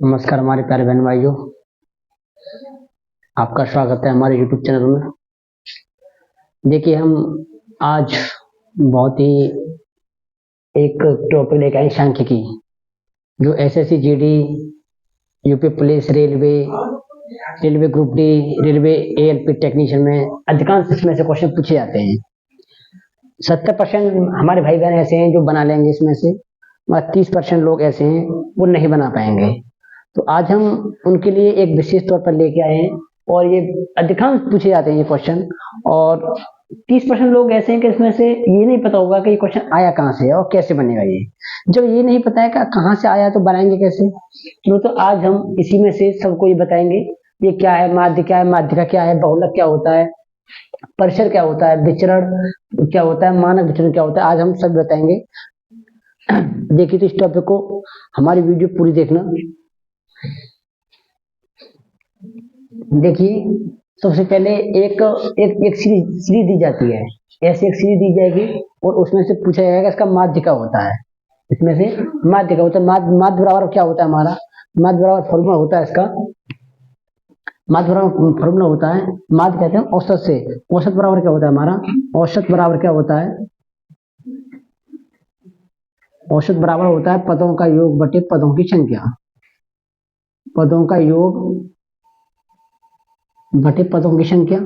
नमस्कार हमारे प्यारे बहन भाइयों, आपका स्वागत है हमारे YouTube चैनल में। देखिए हम आज बहुत ही एक टॉपिक लेकर आए सांख्यिकी, जो SSC GD, UP police, railway group D, railway ALP technician में अधिकांश इसमें से क्वेश्चन पूछे जाते हैं। 70% हमारे भाई बहन ऐसे हैं जो बना लेंगे, इसमें से 30% लोग ऐसे हैं वो नहीं बना पाएंगे। तो आज हम उनके लिए एक विशेष तौर पर लेके आए हैं और ये अधिकांश पूछे जाते हैं ये क्वेश्चन। और 30% लोग ऐसे हैं कि इसमें से ये नहीं पता होगा कि ये क्वेश्चन आया कहाँ से है और कैसे बनेगा। ये जब ये नहीं पता है कि कहाँ से आया तो बनाएंगे कैसे। तो आज हम इसी में से सबको ये बताएंगे ये क्या है, माध्य क्या है, माध्यिका क्या है, बहुलक क्या होता है, परिसर क्या होता है, विचरण क्या होता है, मानक विचरण क्या होता है, आज हम सब बताएंगे। देखिए तो इस टॉपिक को हमारी वीडियो पूरी देखना। देखिए सबसे पहले एक एक एक सीरीज दी जाती है, ऐसी एक सीरीज दी जाएगी और उसमें से पूछा जाएगा इसका माध्य क्या होता है। इसमें से माध्य क्या होता है, माध्य बराबर क्या होता है हमारा, माध्य बराबर फॉर्मूला होता है इसका। माध्य बराबर फॉर्मूला होता है, माध्य कहते हैं औसत से। औसत बराबर क्या होता है हमारा, औसत बराबर क्या होता है, औसत बराबर होता है पदों का योग बटे पदों की संख्या। पदों का योग बटे पदों की संख्या,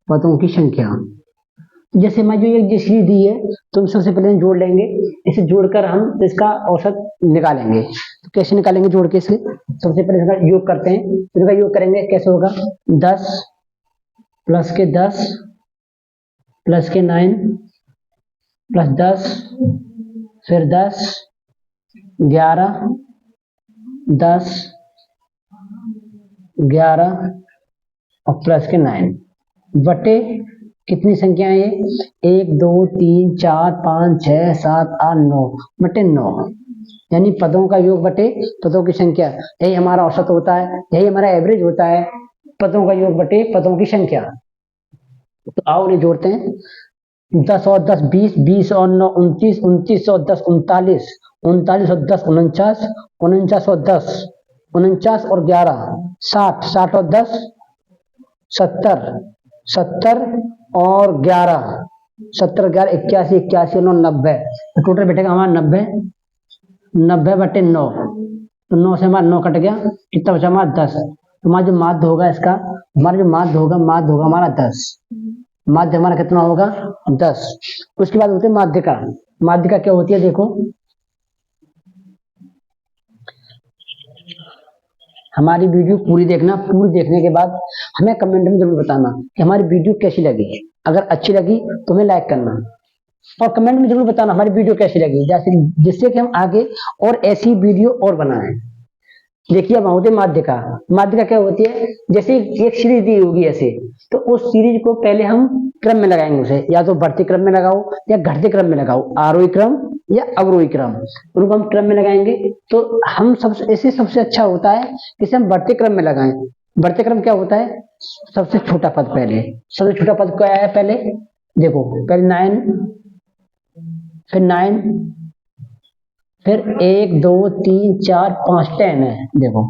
पदों की संख्या। जैसे मैं जो ये सीरीज दी है तो हम सबसे पहले जोड़ लेंगे, इसे जोड़कर हम इसका औसत निकालेंगे। तो कैसे निकालेंगे जोड़ के इसे, सबसे पहले इसका योग करते हैं। तो इसका योग करेंगे कैसे होगा, 10 प्लस के 10 प्लस के 9 प्लस 10 फिर 10 11 10 11 और प्लस के 9 बटे कितनी संख्या है ये, 1 2 3 4 5 6 7 8 9 बटे 9, यानी पदों का योग बटे पदों की संख्या। यही हमारा औसत होता है, यही हमारा एवरेज होता है, पदों का योग बटे पदों की संख्या। तो आओ उन्हें जोड़ते हैं। 10 और 10 20, 20 और 9 29, 29 और 10 39, 39 और 10 49, 49 और 10 49 और 11 60, 60 और 10 70, 70 और 11 70 11 81, 81 और 9 90। तो टोटल बैठेगा हमारा 90, 90 बटे 9। तो 9 से हमारा 9 कट गया, कितना बचा हमारा 10। तो हमारा जो माध्य होगा इसका, हमारा जो माध्य होगा हमारा 10। माध्य हमारा कितना होगा 10। उसके बाद होती है माध्यिका। माध्यिका क्या होती है देखो, हमारी वीडियो पूरी देखना। पूरी देखने के बाद हमें कमेंट में जरूर बताना कि हमारी वीडियो कैसी लगी। अगर अच्छी लगी तो हमें लाइक करना और कमेंट में जरूर बताना हमारी वीडियो कैसी लगी, जिससे कि हम आगे और ऐसी वीडियो और बनाएं। देखिए अब होते माध्यिका। माध्यिका क्या होती है, जैसे एक सीरीज दी होगी ऐसे, तो उस सीरीज को पहले हम क्रम में लगाएंगे, उसे या तो बढ़ते क्रम में लगाओ या घटते क्रम में लगाओ, आरोही क्रम या अवरोही क्रम, उनको हम क्रम में लगाएंगे। तो हम सबसे अच्छा होता है कि हम बढ़ते क्रम में लगाएं। बढ़ते क्रम क्या होता है, सबसे छोटा पद पहले, सबसे छोटा पद क्या है पहले देखो, पहले 9 फिर 9 फिर 1 2 3 4 5 10 है। देखो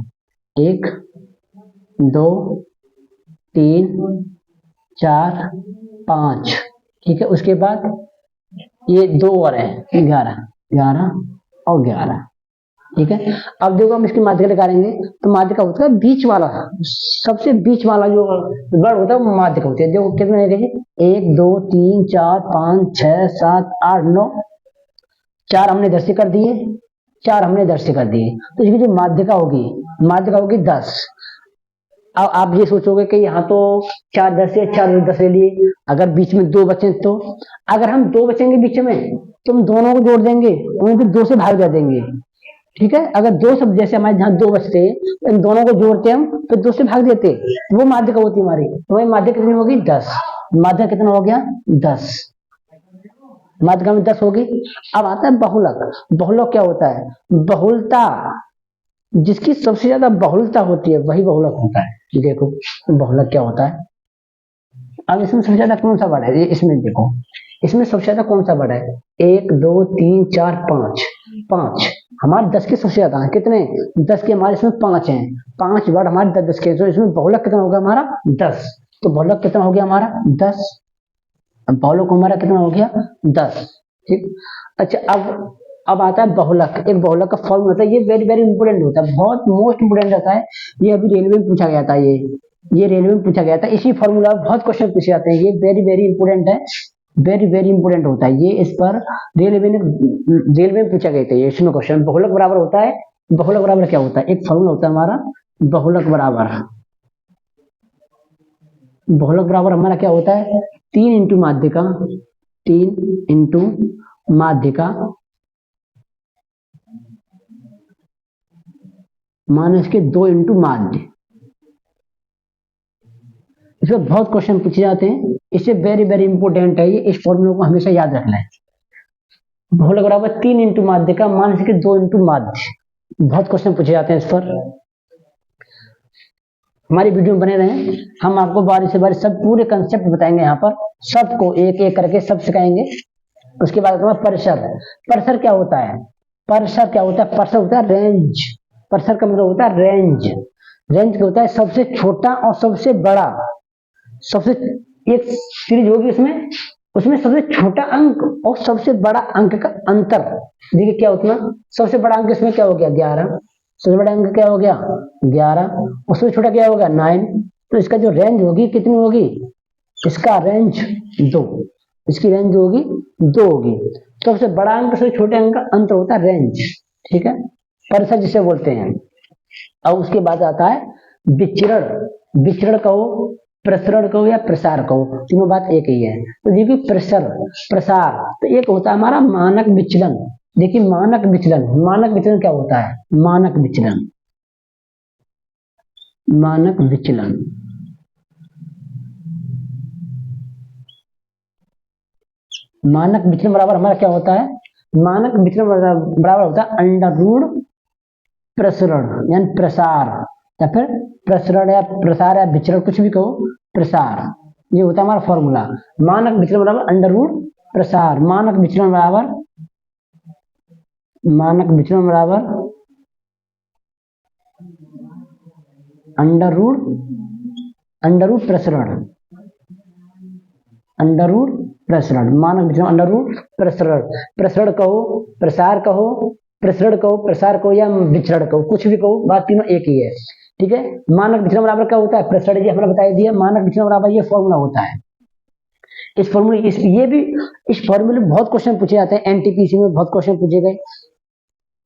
1 2 3 4 5, ठीक है। उसके बाद ये 2 और है, 11 11 और 11, ठीक है। अब देखो हम इसकी माध्यिका निकालेंगे। तो माध्यिका होता है बीच वाला, सबसे बीच वाला जो वर्ड होता है वो माध्यिका होती है। देखो कितने है, 1 2 3 4 5 6 7 8 9, 4 हमने इधर से कर दिए, 4 हमने इधर से कर दिए। तो इसकी जो माध्यिका होगी 10। अब आप ये सोचोगे कि यहाँ तो 4 10 से 4 10 ले लिए, अगर बीच में 2 बचे तो, अगर हम 2 बचेंगे बीच में तो हम दोनों को जोड़ देंगे, उनको 2 से भाग दे देंगे, ठीक है। अगर 2 सब जैसे हमारे जहाँ 2 बचते हैं, इन दोनों को जोड़ते हम फिर 2 से भाग देते, वो माध्यिका होती है हमारी। तो हमारी माध्यिका कितनी होगी 10। माध्यिका कितना हो गया 10, माध्यिका में 10 होगी। अब आता है बहुलक। बहुलक क्या होता है, बहुलता, जिसकी सबसे ज्यादा बहुलता होती है वही बहुलक होता है। देखो बहुलक क्या होता है। अब इसमें सबसे ज्यादा कौन सा वर्ड है, इसमें देखो, इसमें सबसे ज्यादा कौन सा वर्ड है, 1 2 3 4 5, हमारे 10 के सबसे ज्यादा है, कितने 10 के, हमारे इसमें 5 हैं, 5 वर्ड हमारे 10 के, तो इसमें बहुलक कितना होगा हमारा 10, तो बहुलक कितना हो गया हमारा 10, बहुलक हमारा कितना हो गया 10। ठीक, अच्छा अब आता है बहुलक। एक बहुलक का फॉर्मूला होता है, ये वेरी वेरी इंपोर्टेंट होता है, बहुत मोस्ट इंपोर्टेंट रहता है, ये अभी रेलवे में पूछा गया था, ये रेलवे में पूछा गया था, इसी फॉर्मूला बहुत क्वेश्चन पूछे जाते हैं, ये वेरी वेरी इंपोर्टेंट है, वेरी वेरी इंपोर्टेंट होता है ये, इस पर रेलवे में पूछा गया था ये इसमें क्वेश्चन। बहुलक बराबर होता है, बहुलक बराबर क्या होता है, एक फॉर्मूला होता है हमारा बहुलक बराबर, बहुलक बराबर हमारा क्या होता है 3 इंटू माध्यिका, 3 इंटू माध्यिका माइनस के 2 इंटू माध्य। इसमें बहुत क्वेश्चन पूछे जाते हैं, इससे वेरी वेरी इंपोर्टेंट है ये, इस फॉर्मूले को हमेशा याद रखना है। बहुलक बराबर 3 इंटू माध्यिका माइनस के 2 इंटू माध्य, बहुत क्वेश्चन पूछे जाते हैं इस पर। हमारी वीडियो में बने रहें, हम आपको बारी से बारी सब पूरे कंसेप्ट बताएंगे, यहाँ पर सबको एक एक करके सब सिखाएंगे। उसके बाद परिसर, परिसर क्या होता है, परिसर क्या होता है, परिसर होता है रेंज, परिसर का मतलब होता है रेंज, रेंज क्या होता है सबसे छोटा और सबसे बड़ा, सबसे एक सीरीज होगी उसमें, उसमें सबसे छोटा अंक और सबसे बड़ा अंक का अंतर, देखिए क्या होता है, सबसे बड़ा अंक इसमें क्या हो गया 11, सबसे बड़ा अंक क्या हो गया 11, उससे छोटा क्या होगा 9, तो इसका जो रेंज होगी कितनी होगी, इसका रेंज 2, इसकी रेंज होगी 2 होगी, तो सबसे बड़ा अंक सबसे छोटे अंक का अंतर होता है रेंज। ठीक है, परिसर जिसे बोलते हैं। अब उसके बाद आता है विचरण, विचरण कहो, प्रसरण कहो या प्रसार कहो, तीनों बात एक ही है। तो देखिए प्रसर, प्रसार, तो एक होता है हमारा मानक विचलन, देखिए मानक विचलन, मानक विचलन क्या होता है, मानक विचलन, मानक विचलन, मानक विचलन बराबर हमारा क्या होता है, मानक विचलन बराबर होता है अंडर रूट प्रसरण यानी प्रसार, या फिर प्रसरण या प्रसार या विचरण कुछ भी कहो, प्रसार, ये होता है हमारा फॉर्मूला। मानक विचलन बराबर अंडर रूट प्रसार, मानक विचलन बराबर, मानक विचलन बराबर अंडर रूट प्रसरण, अंडर रूट प्रसरण, मानक विचलन अंडर रूट प्रसरण, प्रसरण कहो, प्रसार कहो, प्रसरण कहो, प्रसार कहो या विचरण कहो, कुछ भी कहो, बात तीनों एक ही है। ठीक है, मानक विचलन बराबर क्या होता है, प्रसरण, ये हमने बता दिया, मानक विचलन बराबर ये फॉर्मूला होता है। इस फॉर्मूले ये भी इस फॉर्मूले में बहुत क्वेश्चन पूछे जाते हैं, एनटीपीसी में बहुत क्वेश्चन पूछे गए,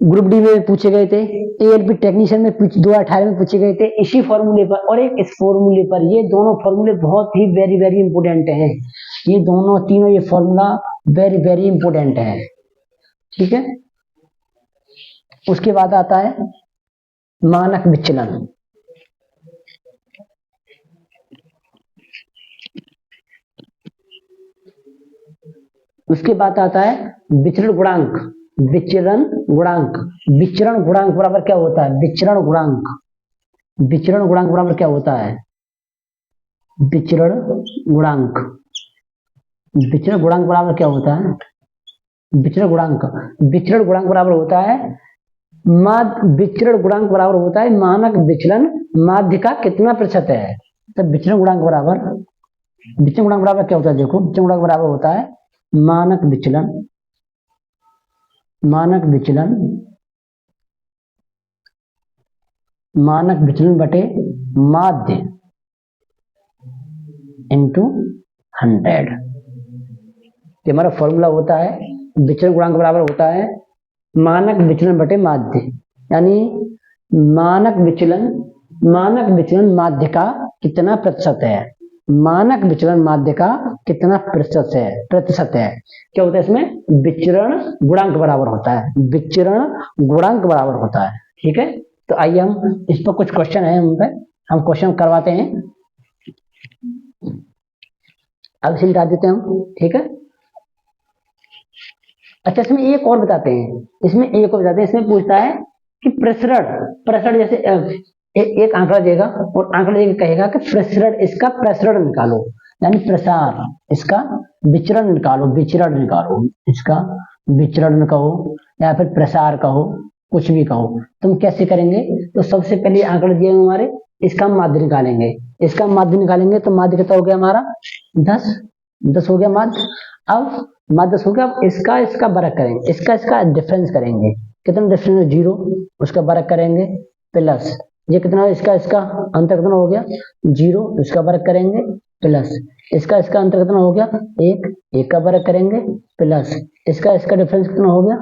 ग्रुप डी में पूछे गए थे, एएलपी टेक्नीशियन में 2018 में पूछे गए थे इसी फॉर्मूले पर, और एक इस फॉर्मूले पर, ये दोनों फॉर्मूले बहुत ही वेरी वेरी इंपोर्टेंट हैं, ये दोनों तीनों ये फॉर्मूला वेरी वेरी इंपोर्टेंट है। ठीक है, उसके बाद आता है मानक विचलन, उसके बाद आता है विचरण गुणांक, विचरण गुणांक, विचरण गुणांक बराबर क्या होता है, विचरण गुणांक, विचरण गुणांक बराबर क्या होता है, विचरण गुणांक, विचरण गुणांक बराबर क्या होता है, विचरण गुणांक, विचरण गुणांक बराबर होता है विचरण गुणांक बराबर होता है मानक विचलन माध्य का कितना प्रतिशत है, तो विचरण गुणांक बराबर, विचरण गुणांक बराबर क्या होता है, देखो विचरण गुणांक बराबर होता है मानक विचलन, मानक विचलन, मानक विचलन बटे माध्य इंटू 100, ये हमारा फॉर्मूला होता है। विचलन गुणांक बराबर होता है मानक विचलन बटे माध्य, यानी मानक विचलन माध्य का कितना प्रतिशत है, मानक विचलन माध्य का कितना प्रतिशत है, क्या होता है इसमें विचरण गुणांक बराबर होता है, विचरण गुणांक बराबर होता है। ठीक है, तो आइए हम इस पर कुछ क्वेश्चन है, हम क्वेश्चन करवाते हैं, अब इसे मिटा देते हैं हम। ठीक है, अच्छा इसमें एक और बताते हैं, इसमें पूछता है कि प्रसरण जैसे एक आंकड़ा देगा और आंकड़ा देकर कहेगा कि प्रसरण, इसका प्रसरण निकालो, यानी प्रसार, इसका विचरण निकालो, इसका विचरण कहो या फिर प्रसार कहो, कुछ भी कहो। तुम कैसे करेंगे? तो सबसे पहले आंकड़े दिए हुए हमारे, इसका माध्य निकालेंगे। इसका माध्य निकालेंगे तो माध्य कितना हो गया हमारा 10, 10 हो गया माध्य। अब माध्य 10 हो गया, अब इसका इसका वर्ग करेंगे, इसका इसका डिफरेंस करेंगे। कितना डिफरेंस है 0, उसका वर्ग करेंगे प्लस ये कितना है, इसका इसका अंतर कितना हो गया 0, इसका वर्ग करेंगे प्लस इसका इसका अंतर कितना हो गया 1, 1 का वर्ग करेंगे प्लस इसका इसका डिफरेंस कितना हो गया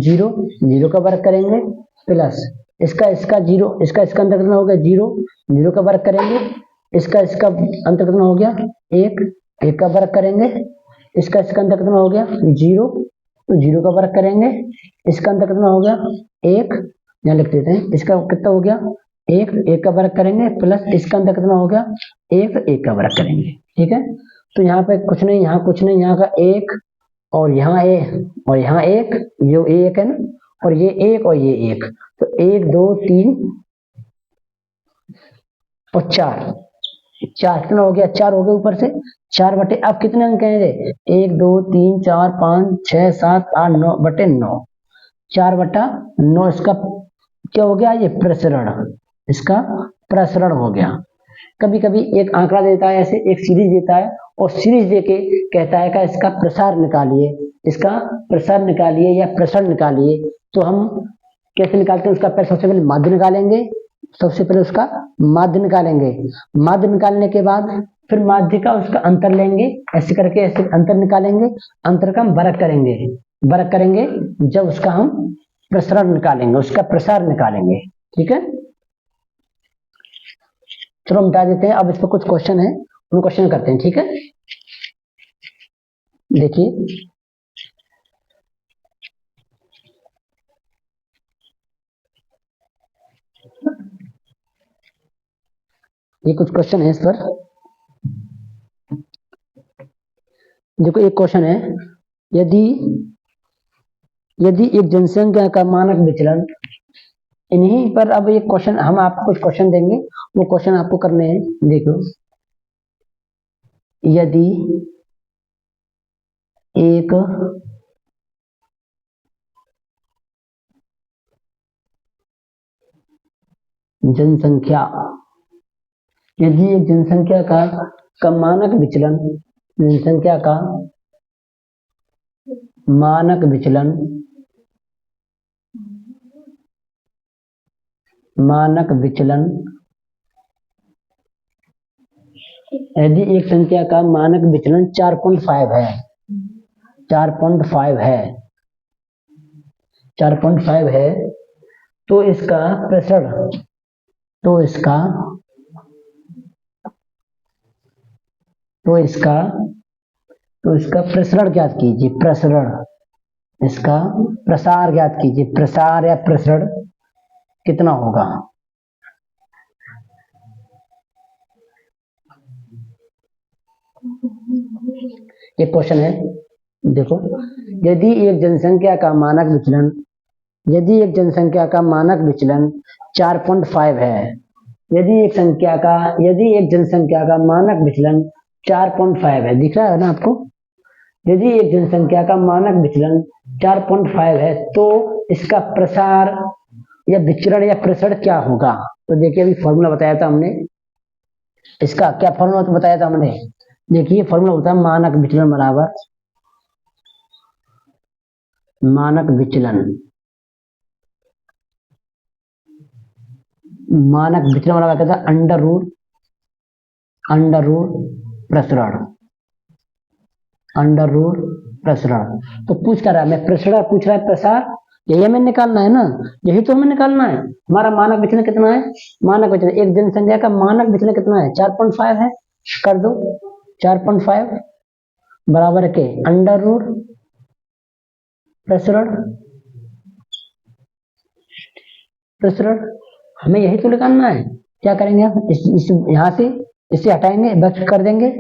0, 0 का वर्ग करेंगे प्लस इसका इसका 0, इसका इसका अंतर कितना हो गया 0, 0 का वर्ग करेंगे, इसका इसका अंतर कितना हो गया 1, 1 का वर्ग करेंगे, इसका इसका अंतर कितना हो गया 0, तो 0 का वर्ग करेंगे, इसका अंतर कितना हो गया 1, यहाँ लिख देते हैं, इसका कितना हो गया 1, 1 का वर्ग करेंगे प्लस इसका अंतर कितना हो गया 1, 1 का वर्ग करेंगे। ठीक है, तो यहाँ पे कुछ नहीं, यहाँ कुछ नहीं, यहाँ का 1 और यहाँ 1 और यहाँ 1, ये 1 है ना, और ये 1 और ये 1, तो 1 2 3 और 4, 4 कितना हो गया 4 हो गया ऊपर से 4 बटे, अब कितने अंक हैं 1 2 3 4 5 6 7 8 9 बटे 9, 4 बटा 9, इसका क्या हो गया ये प्रसरण, इसका प्रसरण हो गया। कभी कभी एक आंकड़ा देता है ऐसे, एक सीरीज देता है और सीरीज देके कहता है का इसका प्रसार निकालिए, इसका प्रसार निकालिए या प्रसरण निकालिए, तो हम कैसे निकालते हैं उसका? पहले सबसे पहले माध्य निकालेंगे, सबसे पहले उसका माध्य निकालेंगे, माध्य निकालने के बाद फिर माध्य का उसका अंतर लेंगे, ऐसे करके ऐसे अंतर निकालेंगे, अंतर का हम वर्ग करेंगे, वर्ग करेंगे जब उसका हम प्रसरण निकालेंगे, उसका प्रसार निकालेंगे। ठीक है, चलो मिटा देते हैं। अब इस पर कुछ क्वेश्चन है, उन क्वेश्चन करते हैं। ठीक है, देखिए ये कुछ क्वेश्चन है इस पर। देखो एक क्वेश्चन है, यदि यदि एक जनसंख्या का मानक विचलन, इन्हीं पर अब एक क्वेश्चन हम आपको कुछ क्वेश्चन देंगे, वो क्वेश्चन आपको करने हैं। देखो, यदि एक जनसंख्या, यदि एक जनसंख्या का मानक विचलन, जनसंख्या का मानक विचलन, मानक विचलन, यदि एक संख्या का मानक विचलन 4.5 है, 4.5 है, 4.5 है, तो इसका प्रसरण, तो इसका प्रसरण ज्ञात कीजिए, प्रसरण, इसका प्रसार ज्ञात कीजिए, प्रसार या प्रसरण कितना होगा? ये क्वेश्चन है। देखो, यदि एक जनसंख्या का मानक विचलन, यदि एक जनसंख्या का मानक विचलन 4.5 है, यदि एक जनसंख्या का मानक विचलन 4.5 है, दिख रहा है ना आपको? यदि एक जनसंख्या का मानक विचलन 4.5 है, तो इसका प्रसार या विचरण या प्रसरण क्या होगा? तो देखिए, अभी फॉर्मूला बताया था हमने, इसका क्या फॉर्मूला तो बताया था हमने। देखिए फॉर्मूला होता है मानक विचलन बराबर, मानक विचलन, मानक विचलन बराबर कहता है अंडर रूट प्रसरण, अंडर रूट प्रसरण। तो पूछ कर रहा है, मैं प्रसरण पूछ रहा है, प्रसार यही हमें निकालना है ना, यही तो हमें निकालना है। हमारा मानक विचलन कितना है? मानक विचलन, एक जनसंख्या का मानक विचलन कितना है? 4.5 है। कर दो, 4.5 बराबर के अंडर रूट प्रसरण, प्रसरण हमें यही तो निकालना है। क्या करेंगे हम? इस यहां से इसे हटाएंगे, बच कर देंगे,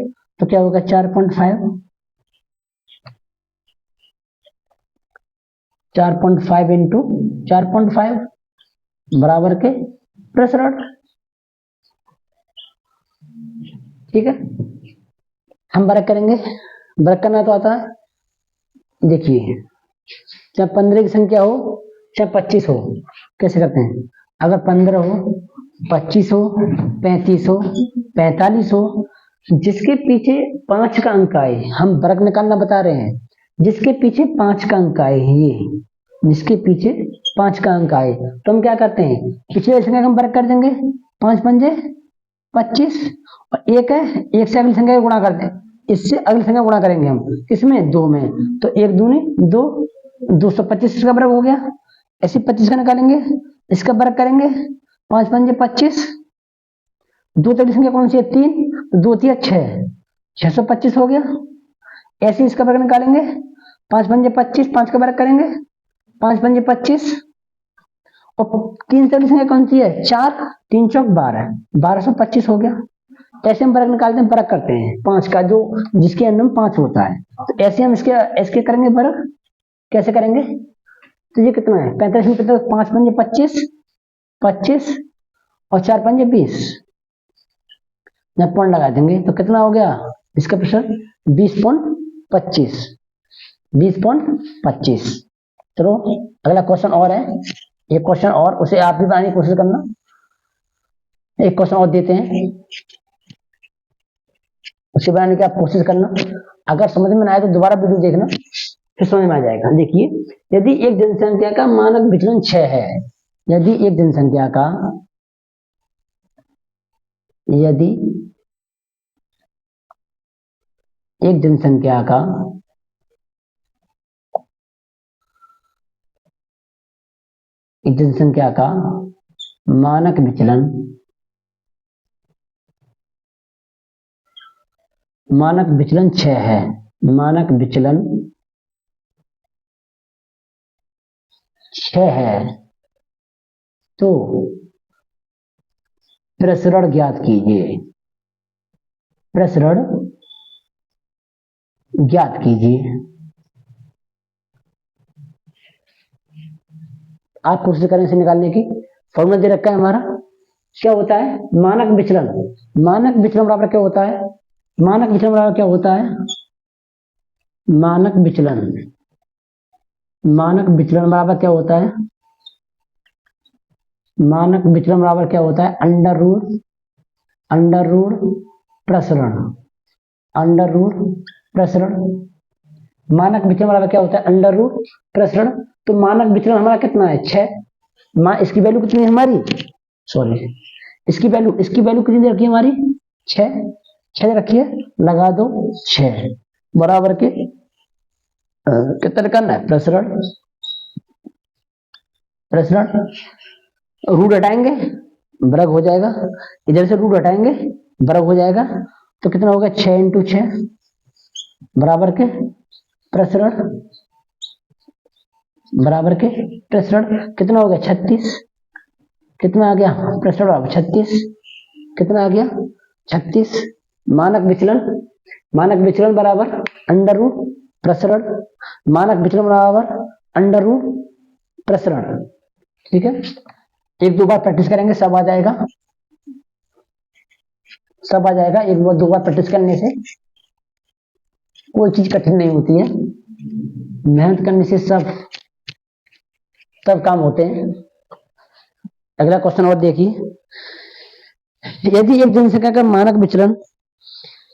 तो क्या होगा 4.5, 4.5 इंटू 4.5 बराबर के प्रसरण। ठीक है, हम वर्ग करेंगे, वर्ग करना तो आता है। देखिए, जब 15 की संख्या हो चाहे 25 हो, कैसे करते हैं? अगर 15 हो, 25 हो, 35 हो, 45 हो, जिसके पीछे 5 का अंक आए, हम वर्ग निकालना बता रहे हैं, जिसके पीछे 5 का अंक आए, ये जिसके पीछे 5 का अंक आए, तो हम क्या करते हैं, पिछले संख्या का हम वर्ग कर देंगे, 5 पंजे 25, और एक है, एक से अगली संख्या का गुणा कर दें, इससे अगली संख्या गुणा करेंगे हम, किसमें? 2 में, तो 1 दूनी 2, 225 का वर्ग हो गया। ऐसे 25 का निकालेंगे, इसका वर्ग करेंगे, 5 पंजे 25, दो तगड़ी संख्या कौन सी है? 3, तो 2 तिया 6, 625 हो गया। ऐसे इसका वर्ग निकालेंगे, 5 पंजे 25, 5 का वर्ग करेंगे, 5 पंजे 25, और 3 तगड़ी संख्या कौन सी है? 4, 3 चौक 12, 1225 हो गया। ऐसे हम वर्ग निकालते हैं, वर्ग करते हैं 5 का, जो जिसके अंदर में 5 होता है, तो ऐसे हम इसके करेंगे वर्ग, कैसे करेंगे? तो ये कितना है? 45 में 45, 5 पंजे 25, 25 और 4 पंजे 20, जब पॉइंट लगा देंगे तो कितना हो गया इसका प्रतिशत? 20.25, 20.25। चलो अगला क्वेश्चन और है, एक क्वेश्चन और, उसे आप भी बनाने की कोशिश करना। एक क्वेश्चन और देते हैं, उसे बनाने की आप कोशिश करना। अगर समझ में ना आए तो दोबारा वीडियो देखना, फिर समझ में आ जाएगा। देखिए, यदि एक जनसंख्या का मानक विचलन 6 है, यदि एक जनसंख्या का, यदि एक जनसंख्या का मानक विचलन 6 है, मानक विचलन 6 है, तो प्रसरण ज्ञात कीजिए, प्रसरण ज्ञात कीजिए। आप कोशिश करें इसे निकालने की। फॉर्मूला दे रखा है हमारा, क्या होता है? मानक विचलन, मानक विचलन बराबर क्या होता है? मानक विचलन बराबर क्या होता है? मानक विचलन, मानक विचलन बराबर क्या होता है? मानक विचलन बराबर क्या होता है? अंडर रूट प्रसरण, अंडर रूट प्रसरण। मानक विचलन बराबर क्या होता है? अंडर रूट प्रसरण। तो मानक विचलन हमारा कितना है? 6। इसकी वैल्यू कितनी है हमारी? सॉरी, इसकी वैल्यू कितनी दे रखी है हमारी? 6 रखिए, लगा दो 6 बराबर के कितना करना है? प्रसरण। रूट हटाएंगे, वर्ग हो जाएगा, इधर से रूट हटाएंगे, वर्ग हो जाएगा, तो कितना होगा? 6 × 6 बराबर के प्रसरण, बराबर के प्रसरण। कितना हो गया? 36। कितना आ गया? प्रसरण बराबर 36, कितना आ गया? 36। मानक विचलन बराबर अंडर रूट प्रसरण, मानक विचलन बराबर अंडर रूट प्रसरण। ठीक है, एक दो बार प्रैक्टिस करेंगे, सब आ जाएगा, सब आ जाएगा। एक बार दो बार प्रैक्टिस करने से कोई चीज कठिन नहीं होती है, मेहनत करने से सब काम होते हैं। अगला क्वेश्चन और देखिए, यदि एक जनसंख्या का मानक विचलन,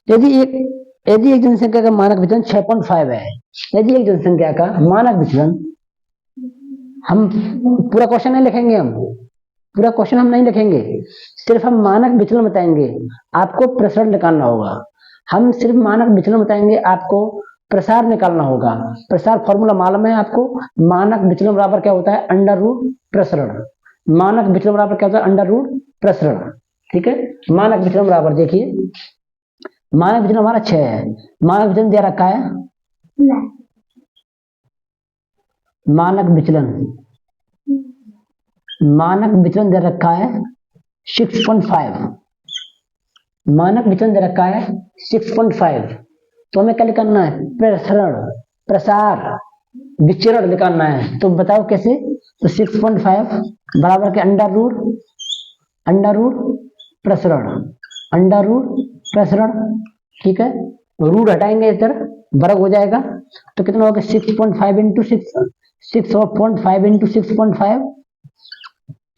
यदि एक जनसंख्या का मानक विचलन 6.5 है, यदि एक जनसंख्या का मानक विचलन, हम पूरा क्वेश्चन नहीं लिखेंगे, हम पूरा क्वेश्चन हम नहीं लिखेंगे, सिर्फ हम मानक विचलन बताएंगे, आपको प्रसरण निकालना होगा। हम सिर्फ मानक विचलन बताएंगे, आपको प्रसार निकालना होगा। प्रसार फॉर्मूला मालूम है आपको? मानक विचलन बराबर क्या होता है? अंडर रूट प्रसरण। मानक विचलन बराबर क्या होता है? अंडर रूट प्रसरण। ठीक है, मानक विचलन बराबर देखिए, मानक विचलन हमारा 6 है, मानक विचलन दे रखा है, मानक विचलन दे रखा है 6.5, मानक विचलन दे रखा है 6.5। तो हमें क्या निकालना है? प्रसरण, प्रसार, विचरण निकालना है। तो बताओ कैसे? तो 6.5 बराबर के अंडर रूट प्रसरण, अंडर रूट प्रसरण। ठीक है, रूट हटाएंगे इधर, वर्ग हो जाएगा, तो कितना होगा? 6.5 × 6, 6.5 इंटू 6.5,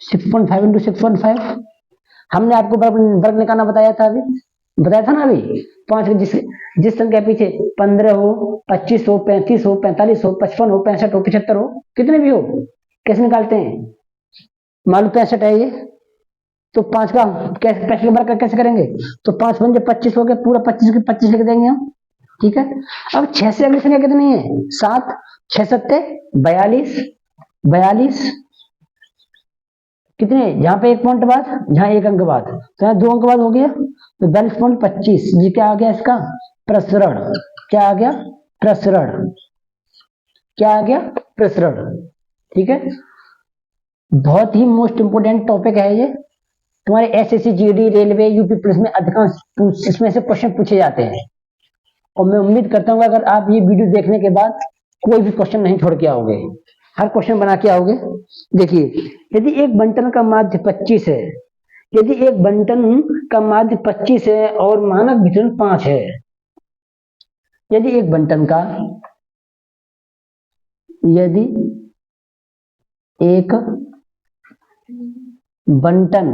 6.5 इंटू 6.5। हमने आपको वर्ग निकालना बताया था ना अभी। पांच जिस जिस संख्या पीछे 15 हो, 25 हो, 35 हो, 45 हो, 55 हो, 65 हो, 75 हो, कितने भी हो, कैसे निकालते हैं? मालूम 65 है ये, तो पांच का कैसे 65 का वर्ग कैसे करेंगे? तो 5 पंजे 25 हो गया, पूरा 25 के 25 लिख देंगे हम। ठीक है, अब 6 से अगली संख्या कितनी है? 7, 6 सत्ते 42, 42 कितने, जहां पे एक पॉइंट बाद, जहां एक अंक बाद, तो यहाँ 2 अंक बाद हो गया, तो 42.25। ये क्या आ गया इसका? प्रसरण। क्या आ गया? प्रसरण। क्या आ गया? प्रसरण। ठीक है, बहुत ही मोस्ट इंपोर्टेंट टॉपिक है ये। तुम्हारे SSC, GD, railway, UP police में अधिकांश इसमें से क्वेश्चन पूछे जाते हैं। और मैं उम्मीद करता हूँ अगर आप ये वीडियो देखने के बाद कोई भी क्वेश्चन नहीं छोड़ के आओगे, हर क्वेश्चन बना के आओगे। देखिए, यदि एक बंटन का माध्य 25 है, यदि एक बंटन का माध्य 25 है और मानक विचलन 5 है, यदि एक बंटन का, यदि एक बंटन,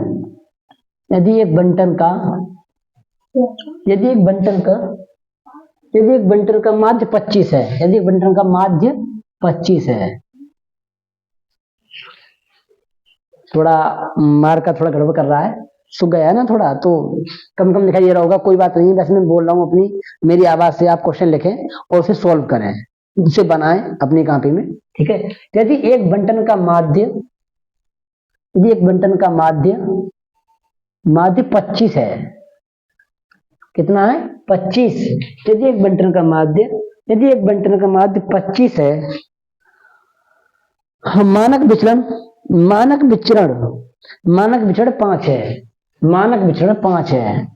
यदि एक बंटन का, यदि एक बंटन का, यदि एक बंटन का माध्य 25 है, यदि एक बंटन का माध्य 25 है, थोड़ा मार का थोड़ा गड़बड़ कर रहा है, सूख गया है ना थोड़ा, तो कम कम दिखाई दे रहा होगा, कोई बात नहीं, बस मैं बोल रहा हूँ अपनी मेरी आवाज से आप क्वेश्चन लिखें और उसे सॉल्व करें, उसे बनाएं अपनी कॉपी में। ठीक है, यदि एक बंटन का माध्य, यदि एक बंटन का माध्य 25 है, कितना है? 25। यदि एक बंटन का माध्य, यदि एक बंटन का माध्य 25 है, मानक विचलन, मानक विचरण, मानक विचरण 5 है, मानक विचरण 5 है।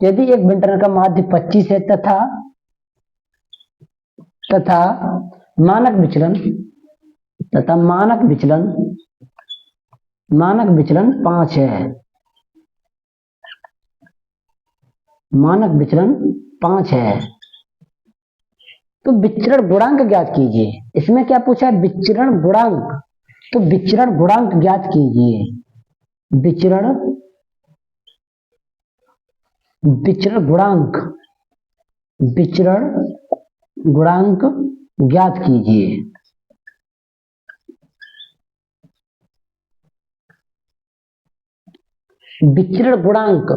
यदि एक बंटन का माध्य 25 है तथा मानक विचलन, तथा मानक विचलन, मानक विचलन 5 है, मानक विचलन 5 है, तो विचरण गुणांक ज्ञात कीजिए। इसमें क्या पूछा है? विचरण गुणांक। तो विचरण गुणांक ज्ञात कीजिए। विचरण, विचरण गुणांक, विचरण गुणांक ज्ञात कीजिए। विचरण गुणांक,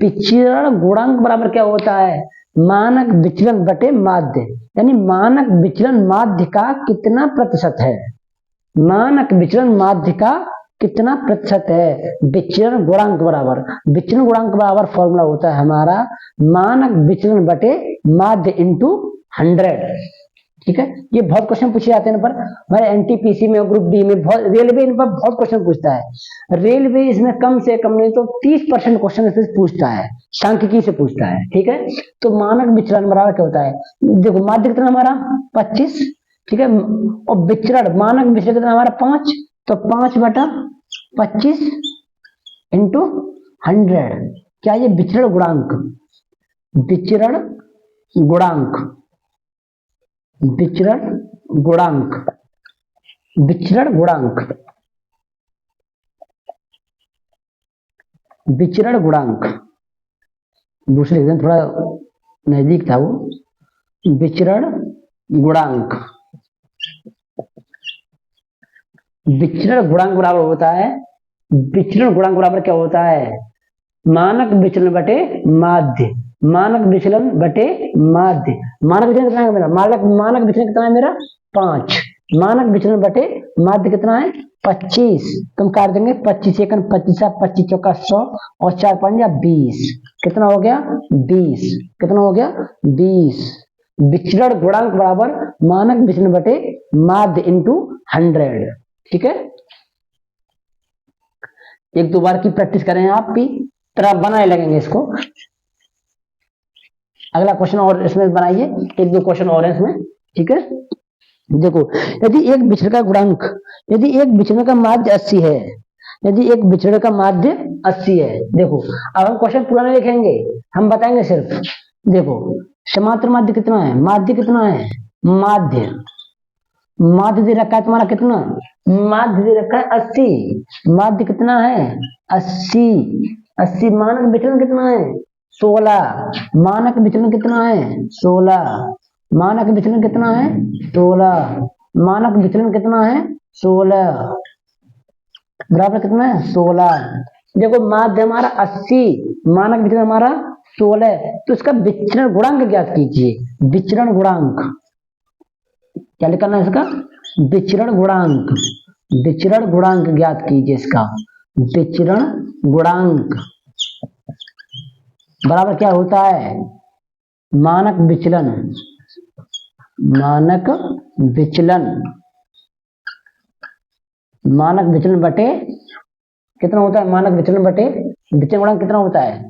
विचरण गुणांक बराबर क्या होता है? मानक विचलन बटे माध्य, यानी मानक विचलन माध्य का कितना प्रतिशत है, मानक विचलन माध्य का कितना प्रतिशत है। विचलन गुणांक बराबर, विचलन गुणांक बराबर फॉर्मूला होता है हमारा मानक विचलन बटे माध्य इंटू 100। ठीक है, ये बहुत क्वेश्चन पूछे जाते हैं पर हमारे एनटीपीसी में, ग्रुप डी में, बहुत, रेलवे इन पर बहुत क्वेश्चन पूछता है। रेलवे इसमें कम से कम नहीं तो 30% क्वेश्चन इससे पूछता है, सांख्यिकी से पूछता है। ठीक है, तो मानक विचलन बराबर क्या होता है? देखो, माध्य कितना हमारा 25, ठीक है, और विचरण, मानक विचरण कितना हमारा 5, तो 5/25 इंटू 100। क्या ये विचरण गुणांक, विचरण गुणांक, विचरण गुणांक, विचरण गुणांक, विचरण गुणांक, दूसरे एकदम थोड़ा नजदीक था वो। विचरण गुणांक, विचरण गुणांक बराबर होता है, विचरण गुणांक बराबर क्या होता है? मानक विचलन बटे माध्य, मानक विचलन बटे माध्य। मानक विचलन कितना है मेरा? मानक विचलन कितना है मेरा? 5। मानक विचलन बटे माध्य कितना है? 25। तुम काट देंगे 25 एकन 25, 25 चौका 100 और 4 5 20। कितना हो गया? 20। कितना हो गया? 20। विचरण गुणांक बराबर मानक विचलन बटे माध्य इंटू 100। ठीक है, एक दो बार की प्रैक्टिस करें आप भी, तरह बनाए लगेंगे इसको। अगला क्वेश्चन और इसमें बनाइए, एक दो क्वेश्चन और है इसमें। ठीक है, देखो, यदि एक विचरण का गुणांक, यदि एक विचरण का माध्य 80 है, यदि एक विचरण का माध्य 80 है, देखो अब हम क्वेश्चन पूरा नहीं लिखेंगे, हम बताएंगे सिर्फ। देखो, समांतर माध्य कितना है? माध्य कितना है? माध्य, माध्य दे रखा है तुम्हारा कितना, माध्य दे रखा है 80। माध्य कितना है 80। 80 मानक विचलन कितना है 16। मानक विचलन कितना है 16। मानक विचलन कितना है 16। मानक विचलन कितना है 16 बराबर कितना है 16। देखो माध्य हमारा 80, मानक विचलन हमारा 16, तो इसका विचरण गुणांक ज्ञात कीजिए। विचरण गुणांक क्या लिखना है इसका, विचरण गुणांक। विचरण गुणांक ज्ञात कीजिए इसका। विचरण गुणांक बराबर क्या होता है, मानक विचलन। मानक विचलन, मानक विचलन बटे कितना होता है, मानक विचलन बटे विचरण गुणांक कितना होता है,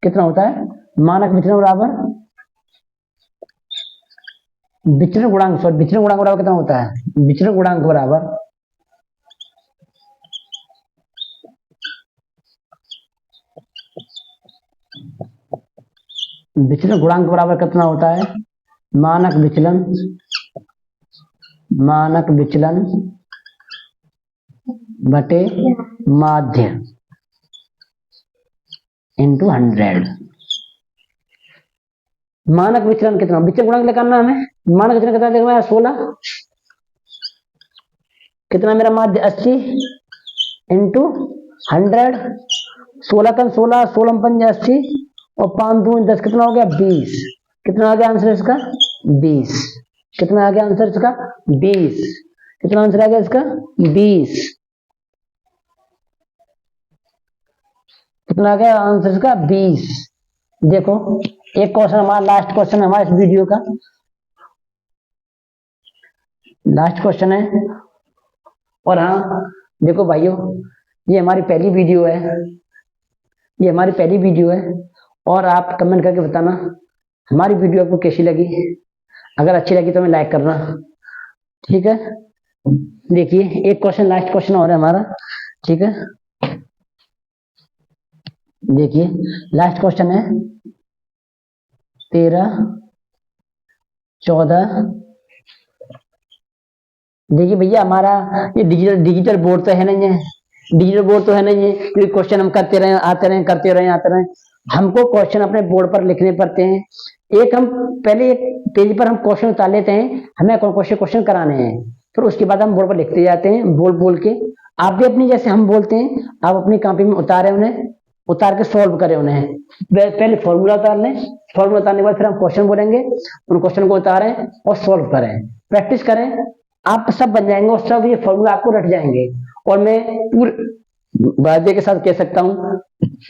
कितना होता है मानक विचलन बराबर विचरण गुणांक, सॉरी विचरण गुणांक बराबर कितना होता है, विचरण गुणांक बराबर विचलन गुणांक बराबर कितना होता है, मानक विचलन, मानक विचलन बटे माध्य इंटू 100। मानक विचलन कितना, विचलन गुणांक निकालना हमें। मानक विचलन कितना देखो मेरा 16, कितना मेरा माध्य 80 इंटू 100। 16 कम 16, 16 पंज 80 और 5 दून 10, कितना हो गया 20। कितना आ गया आंसर इसका 20। कितना आ गया आंसर इसका 20। कितना आंसर आ गया इसका 20। कितना आ गया आंसर इसका 20। देखो एक क्वेश्चन हमारा, लास्ट क्वेश्चन हमारा इस वीडियो का लास्ट क्वेश्चन है। और हाँ देखो भाइयों, ये हमारी पहली वीडियो है, ये हमारी पहली वीडियो है। और आप कमेंट करके बताना हमारी वीडियो आपको कैसी लगी। अगर अच्छी लगी तो हमें लाइक करना, ठीक है। देखिए एक क्वेश्चन, लास्ट क्वेश्चन और है हमारा, ठीक है। देखिए लास्ट क्वेश्चन है 13, 14। देखिए भैया हमारा ये डिजिटल बोर्ड तो है नहीं है, डिजिटल बोर्ड तो है नहीं है, क्योंकि क्वेश्चन हम करते रहे आते रहे, करते रहे आते रहे। हमको क्वेश्चन अपने बोर्ड पर लिखने पड़ते हैं। एक हम पहले एक पेज पर हम क्वेश्चन उतार लेते हैं, हमें क्वेश्चन कराने हैं, फिर उसके बाद हम बोर्ड पर लिखते जाते हैं बोल बोल के। आप भी अपनी जैसे हम बोलते हैं, आप अपनी कॉपी में उतारे, उन्हें उतार के सॉल्व करें उन्हें। पहले फॉर्मूला उतार लें, फॉर्मूला उतारने के बाद फिर हम क्वेश्चन बोलेंगे, उन क्वेश्चन को उतारें और सॉल्व करें, प्रैक्टिस करें। आप सब बन जाएंगे और सब ये फॉर्मूला आपको रट जाएंगे। और मैं पूरे वादे के साथ कह सकता हूँ,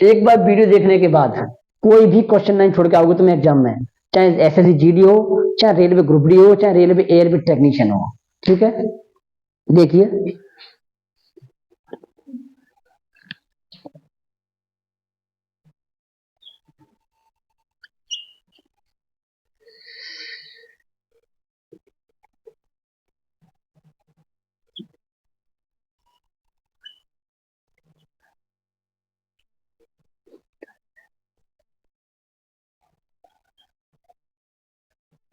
एक बार वीडियो देखने के बाद कोई भी क्वेश्चन नहीं छोड़ के आओगे तुम एग्जाम में, चाहे एसएससी जीडी हो, चाहे रेलवे ग्रुप डी हो, चाहे रेलवे एयरवे टेक्नीशियन हो, ठीक है। देखिए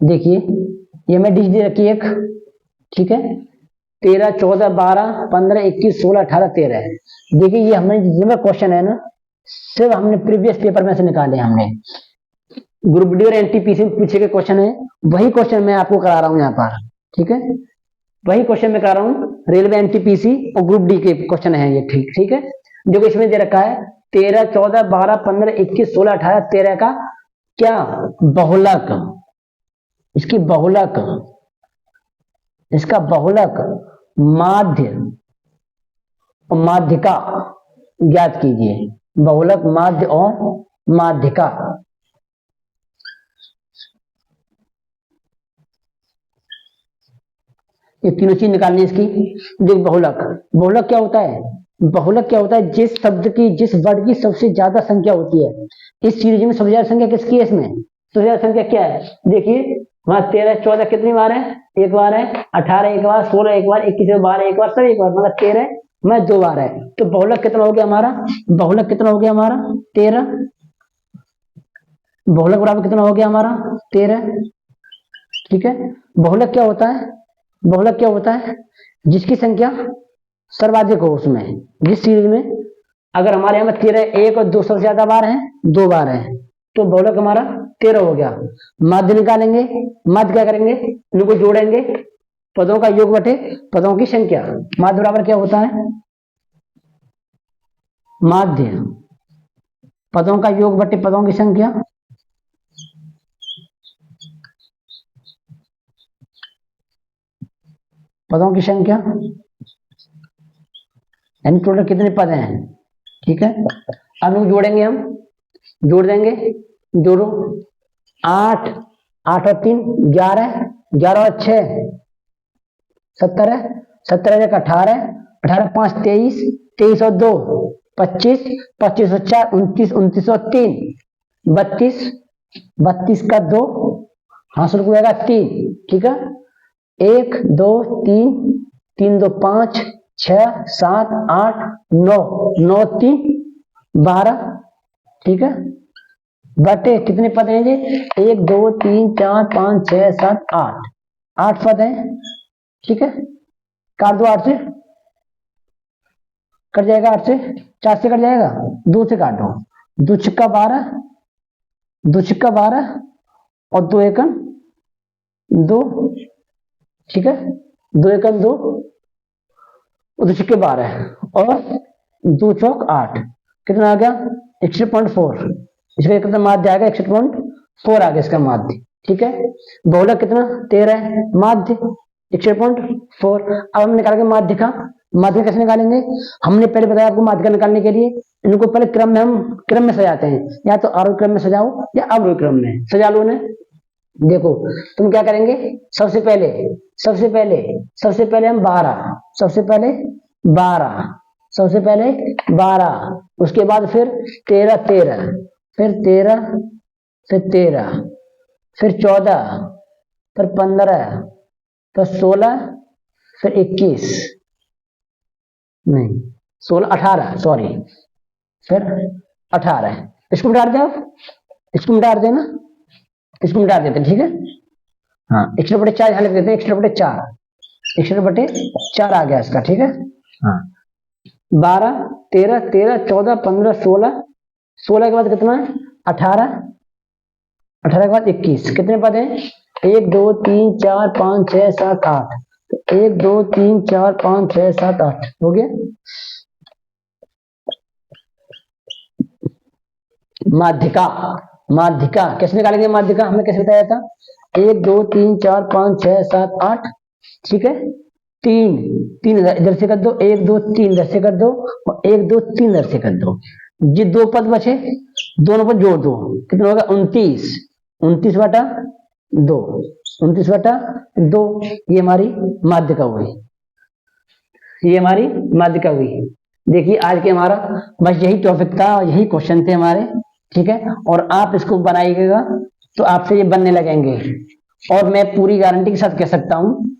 देखिए ये मैं डिजिट दे रखी एक, ठीक है। 13, 14, 12, 15, 21, 16, 18, 13 है। देखिए ये हमने जितने क्वेश्चन है ना, सिर्फ हमने प्रीवियस पेपर में से निकाले। हमने ग्रुप डी और एनटीपीसी में पूछे गए क्वेश्चन है, वही क्वेश्चन मैं आपको करा रहा हूँ यहाँ पर, ठीक है। वही क्वेश्चन मैं करा रहा हूँ, रेलवे एनटीपीसी और ग्रुप डी के क्वेश्चन है ये, ठीक है। देखो इसमें दे रखा है 13, 14, 12, 15, 21, 16, 18, 13 का क्या बहुलक, इसकी बहुलक, इसका बहुलक माध्य और माध्यिका ज्ञात कीजिए। बहुलक, माध्य और माध्यिका। ये तीनों चीज निकालनी है इसकी। देख बहुलक, बहुलक क्या होता है, बहुलक क्या होता है, जिस शब्द की, जिस वर्ड की सबसे ज्यादा संख्या होती है। इस सीरीज में सबसे ज्यादा संख्या किसकी है, इसमें सबसे ज्यादा संख्या क्या है। देखिए वहां 13, 14 कितनी बार है, एक बार है, 18 एक बार, 16 एक बार, 21 12 एक बार, सब एक बार, मतलब 13 में 2 बार है। तो बहुलक कितना हो गया हमारा, बहुलक कितना हो गया हमारा 13। बहुलक बराबर कितना हो गया हमारा 13, ठीक है। बहुलक क्या होता है? बहुलक क्या होता है? जिसकी संख्या सर्वाधिक हो उसमें, जिस सीरीज में अगर हमारे यहाँ में 13 एक और 2 सबसे ज्यादा बार है, 2 बार है, तो बहुलक हमारा 13 हो गया। माध्य निकालेंगे, माध्य क्या करेंगे? इनको जोड़ेंगे, पदों का योग बटे पदों की संख्या। माध्य बराबर क्या होता है? माध्य पदों का योग बटे पदों की संख्या। पदों की संख्या यानी टोटल कितने पद हैं, ठीक है। अब लोग जोड़ेंगे, हम जोड़ देंगे, जोड़ो 8, 8 और 3 11, 11 और 6 17, 17 एक 18, 18 5 23, 23 और 2 25, 25 और 4 29, 29 और 3 32, 32 का 2 हासिल हो जाएगा 3, ठीक है। 1 2 3 3 2 5 6 7 8 9 9 3 12, ठीक है। बटे कितने पद हैं जी? 1 2 3 4 5 6 7 8, 8 पद हैं, ठीक है। काट दो 8 से, कट जाएगा 8 से, 4 से कट जाएगा, 2 से काटो, 2 छिक्का 12, 2 छिक्का 12 और 2 एकम 2, ठीक है। 2 एकम 2 और 2 छिक्के 12 और 2 चौक 8, कितना आ गया? 61.4। इसका कितना माध्य आएगा? 61.4 आ गया इसका माध्य, ठीक है। बहुलक कितना? 13 है, माध्य 61.4। अब हम निकालेंगे माध्य का। माध्य कैसे निकालेंगे? हमने पहले बताया आपको माध्य का निकालने के लिए इनको पहले क्रम में, हम क्रम में सजाते हैं, या तो आरोही क्रम में सजाओ या अवरोही क्रम में सजा लो उन्हें। देखो तुम क्या करेंगे, सबसे पहले हम 12, सबसे पहले 12, सबसे पहले 12, उसके बाद फिर 13 13, फिर 13, फिर 13, फिर 14, फिर 15, फिर 16, फिर 21, नहीं 16 18, सॉरी, फिर 18। इसको मिटा दे, आप इसको मिटा देना, इसको मिटा देते हैं, ठीक है। हाँ 1/4 यहाँ लिख देते हैं, 1/4, 1/4 आ गया इसका, ठीक है। हाँ 12 13 13 14 15 16, 16 के बाद कितना है? 18, 18 के बाद 21, कितने पद हैं? 1 2 3 4 5 6 7 8, 1 2 3 4 5 6 7 8 हो गया। माध्यिका, माध्यिका कैसे निकालेंगे? माध्यिका हमने कैसे बताया था? 1 2 3 4 5 6 7 8, ठीक है। 3 3 इधर से कर दो, 1 2 3 इधर से कर दो और 1 2 3 इधर से कर दो। ये 2 पद बचे, दोनों पद जोड़ दो, कितना होगा? 29, 29/2, 29/2। ये हमारी माध्यिका हुई, ये हमारी माध्यिका हुई। देखिए आज के हमारा बस यही टॉपिक था और यही क्वेश्चन थे हमारे, ठीक है। और आप इसको बनाइएगा तो आपसे ये बनने लगेंगे, और मैं पूरी गारंटी के साथ कह सकता हूं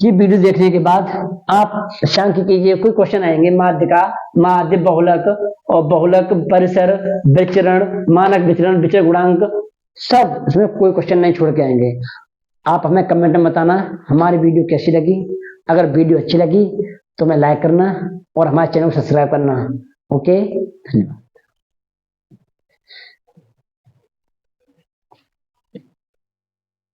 ये वीडियो देखने के बाद आप सांख्यिकी के कोई क्वेश्चन आएंगे, माध्यिका, माध्य, बहुलक और बहुलक, परिसर, विचरण, मानक विचरण, विचर गुणांक, सब इसमें कोई क्वेश्चन नहीं छोड़ के आएंगे। आप हमें कमेंट में बताना हमारी वीडियो कैसी लगी। अगर वीडियो अच्छी लगी तो हमें लाइक करना और हमारे चैनल को सब्सक्राइब करना। ओके, धन्यवाद।